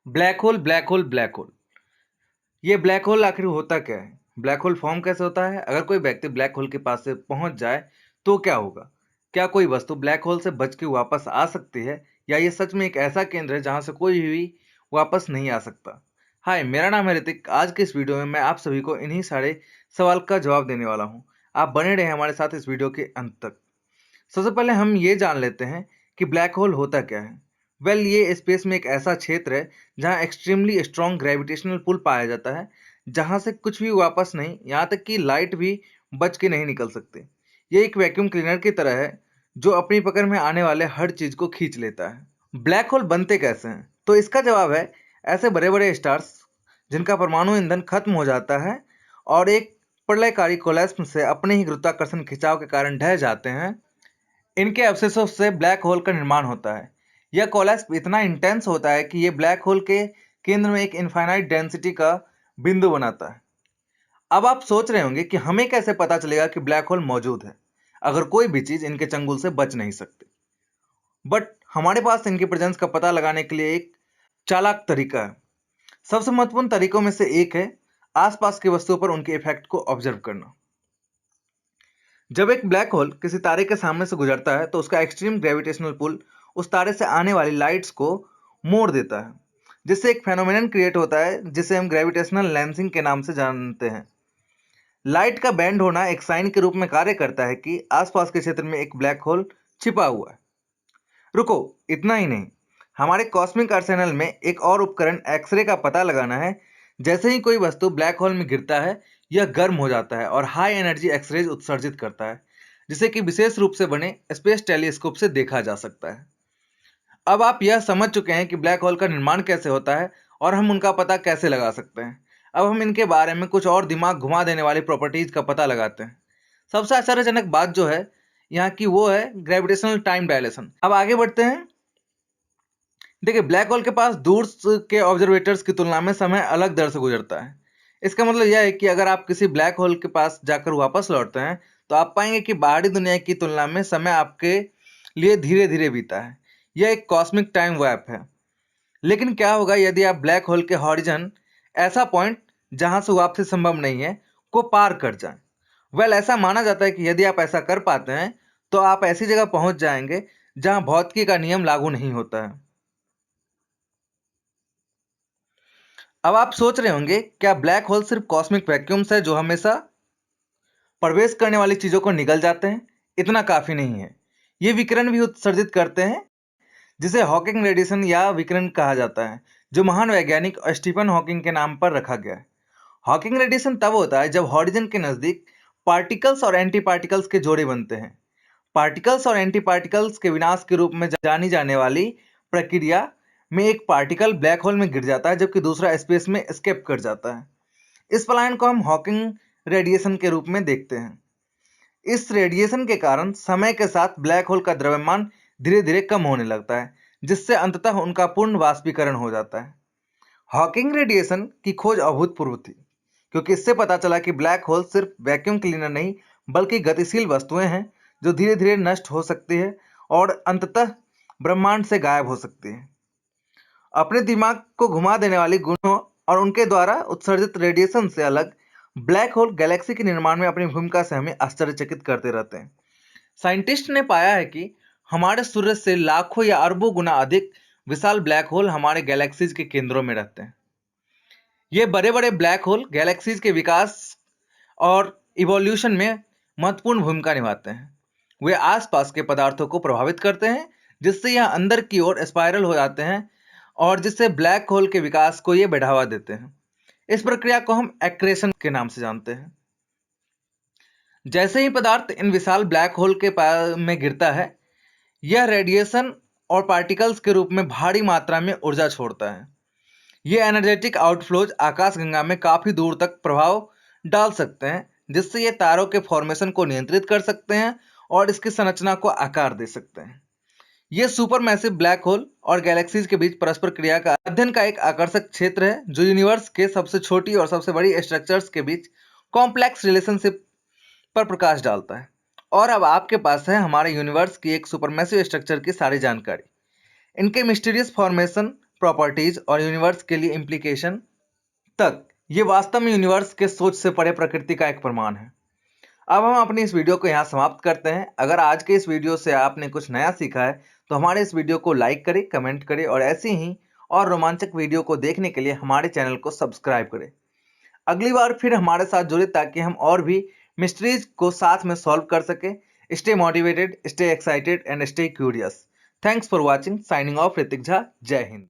Black hole, black hole, black hole. ये black hole आखिर होता क्या है? ब्लैक होल फॉर्म कैसे होता है? अगर कोई व्यक्ति ब्लैक होल के पास से पहुंच जाए तो क्या होगा? क्या कोई वस्तु ब्लैक होल से बच के वापस आ सकती है, या ये सच में एक ऐसा केंद्र है जहां से कोई भी वापस नहीं आ सकता? हाय, मेरा नाम है ऋतिक। आज के इस वीडियो में मैं आप सभी को इन्हीं सारे सवाल का जवाब देने वाला हूँ। आप बने रहे हमारे साथ इस वीडियो के अंत तक। सबसे पहले हम ये जान लेते हैं कि ब्लैक होल होता क्या है। ये स्पेस में एक ऐसा क्षेत्र है जहां एक्सट्रीमली स्ट्रॉन्ग ग्रेविटेशनल पुल पाया जाता है, जहां से कुछ भी वापस नहीं, यहाँ तक कि लाइट भी बच के नहीं निकल सकते। ये एक वैक्यूम क्लीनर की तरह है जो अपनी पकड़ में आने वाले हर चीज को खींच लेता है। ब्लैक होल बनते कैसे हैं? तो इसका जवाब है ऐसे बड़े बड़े स्टार्स जिनका परमाणु ईंधन खत्म हो जाता है और एक प्रलयकारी कोलैप्स से अपने ही गुरुत्वाकर्षण खिंचाव के कारण ढह जाते हैं। इनके अवशेषों से ब्लैक होल का निर्माण होता है। यह कोलैप्स इतना इंटेंस होता है कि यह ब्लैक होल के केंद्र में एक इनफाइनाइट डेंसिटी का बिंदु बनाता है। अब आप सोच रहे होंगे कि हमें कैसे पता चलेगा कि ब्लैक होल मौजूद है, अगर कोई भी चीज इनके चंगुल से बच नहीं सकती। बट हमारे पास इनके प्रेजेंस का पता लगाने के लिए एक चालाक तरीका है। सबसे महत्वपूर्ण तरीकों में से एक है आसपास की वस्तुओं पर उनके इफेक्ट को ऑब्जर्व करना। जब एक ब्लैक होल किसी तारे के सामने से गुजरता है तो उसका एक्सट्रीम ग्रेविटेशनल पुल उस तारे से आने वाली लाइट्स को मोड़ देता है, जिससे एक फेनोमेनन क्रिएट होता है जिसे हम ग्रेविटेशनल लेंसिंग के नाम से जानते हैं। लाइट का बैंड होना एक साइन के रूप में कार्य करता है कि आसपास के क्षेत्र में एक ब्लैक होल छिपा हुआ है। रुको, इतना ही नहीं, हमारे कॉस्मिक आर्सेनल में एक और उपकरण एक्सरे का पता लगाना है। जैसे ही कोई वस्तु ब्लैक होल में गिरता है, यह गर्म हो जाता है और हाई एनर्जी एक्सरेज उत्सर्जित करता है, जिसे कि विशेष रूप से बने स्पेस टेलीस्कोप से देखा जा सकता है। अब आप यह समझ चुके हैं कि ब्लैक होल का निर्माण कैसे होता है और हम उनका पता कैसे लगा सकते हैं। अब हम इनके बारे में कुछ और दिमाग घुमा देने वाली प्रॉपर्टीज का पता लगाते हैं। सबसे आश्चर्यजनक बात जो है यहाँ की, वो है ग्रेविटेशनल टाइम डायलेशन। अब आगे बढ़ते हैं। देखिए, ब्लैक होल के पास दूर के ऑब्जर्वेटर्स की तुलना में समय अलग दर से गुजरता है। इसका मतलब यह है कि अगर आप किसी ब्लैक होल के पास जाकर वापस लौटते हैं तो आप पाएंगे कि बाहरी दुनिया की तुलना में समय आपके लिए धीरे धीरे बीता है। यह एक कॉस्मिक टाइम वैप है। लेकिन क्या होगा यदि आप ब्लैक होल के हॉरिजन, ऐसा पॉइंट जहां से वापसी संभव नहीं है, को पार कर जाएं? ऐसा माना जाता है कि यदि आप ऐसा कर पाते हैं तो आप ऐसी जगह पहुंच जाएंगे जहां भौतिकी का नियम लागू नहीं होता है। अब आप सोच रहे होंगे, क्या ब्लैक होल सिर्फ कॉस्मिक वैक्यूम्स है जो हमेशा प्रवेश करने वाली चीजों को निगल जाते हैं? इतना काफी नहीं है। ये विकिरण भी उत्सर्जित करते हैं, जिसे हॉकिंग रेडिएशन या विकिरण कहा जाता है, जो महान वैज्ञानिक स्टीफन हॉकिंग के नाम पर रखा गया है। हॉकिंग रेडिएशन तब होता है जब हॉरिजन के नजदीक पार्टिकल्स और एंटी पार्टिकल्स के जोड़े बनते हैं। पार्टिकल्स और एंटी पार्टिकल्स के विनाश के रूप में जानी जाने वाली प्रक्रिया में एक पार्टिकल ब्लैक होल में गिर जाता है जबकि दूसरा स्पेस में एस्केप कर जाता है। इस पलायन को हम हॉकिंग रेडिएशन के रूप में देखते हैं। इस रेडिएशन के कारण समय के साथ ब्लैक होल का द्रव्यमान धीरे धीरे कम होने लगता है, जिससे अंततः उनका पूर्ण वाष्पीकरण हो जाता है। हॉकिंग रेडिएशन की खोज अभूतपूर्व थी, क्योंकि इससे पता चला कि ब्लैक होल सिर्फ वैक्यूम क्लीनर नहीं, बल्कि गतिशील वस्तुएं हैं जो धीरे धीरे नष्ट हो सकती है और अंततः ब्रह्मांड से गायब हो सकती है। अपने दिमाग को घुमा देने वाली गुणों और उनके द्वारा उत्सर्जित रेडिएशन से अलग, ब्लैक होल गैलेक्सी के निर्माण में अपनी भूमिका से हमें आश्चर्यचकित करते रहते हैं। साइंटिस्ट ने पाया है कि हमारे सूर्य से लाखों या अरबों गुना अधिक विशाल ब्लैक होल हमारे गैलेक्सीज के केंद्रों में रहते हैं। ये बड़े बड़े ब्लैक होल गैलेक्सीज के विकास और इवोल्यूशन में महत्वपूर्ण भूमिका निभाते हैं। वे आसपास के पदार्थों को प्रभावित करते हैं, जिससे यह अंदर की ओर स्पाइरल हो जाते हैं और जिससे ब्लैक होल के विकास को ये बढ़ावा देते हैं। इस प्रक्रिया को हम एक्रेशन के नाम से जानते हैं। जैसे ही पदार्थ इन विशाल ब्लैक होल के में गिरता है, यह रेडिएशन और पार्टिकल्स के रूप में भारी मात्रा में ऊर्जा छोड़ता है। ये एनर्जेटिक आउटफ्लोज आकाशगंगा में काफी दूर तक प्रभाव डाल सकते हैं, जिससे ये तारों के फॉर्मेशन को नियंत्रित कर सकते हैं और इसकी संरचना को आकार दे सकते हैं। ये सुपर मैसिव ब्लैक होल और गैलेक्सीज के बीच परस्पर क्रिया का अध्ययन का एक आकर्षक क्षेत्र है, जो यूनिवर्स के सबसे छोटी और सबसे बड़ी स्ट्रक्चर्स के बीच कॉम्प्लेक्स रिलेशनशिप पर प्रकाश डालता है। और अब आपके पास है हमारे यूनिवर्स की एक सुपरमैसिव स्ट्रक्चर की सारी जानकारी, इनके मिस्टीरियस फॉर्मेशन, प्रॉपर्टीज और यूनिवर्स के लिए इम्प्लीकेशन तक, ये वास्तव में यूनिवर्स के सोच से परे प्रकृति का एक प्रमाण है। अब हम अपनी इस वीडियो को यहाँ समाप्त करते हैं। अगर आज के इस वीडियो से आपने कुछ नया सीखा है तो हमारे इस वीडियो को लाइक करें, कमेंट करें और ऐसी ही और रोमांचक वीडियो को देखने के लिए हमारे चैनल को सब्सक्राइब करें। अगली बार फिर हमारे साथ जुड़े ताकि हम और भी मिस्ट्रीज को साथ में सॉल्व कर सकें। Stay motivated, stay excited and stay curious. Thanks for watching. Signing off Hrithik Jha. जय हिंद।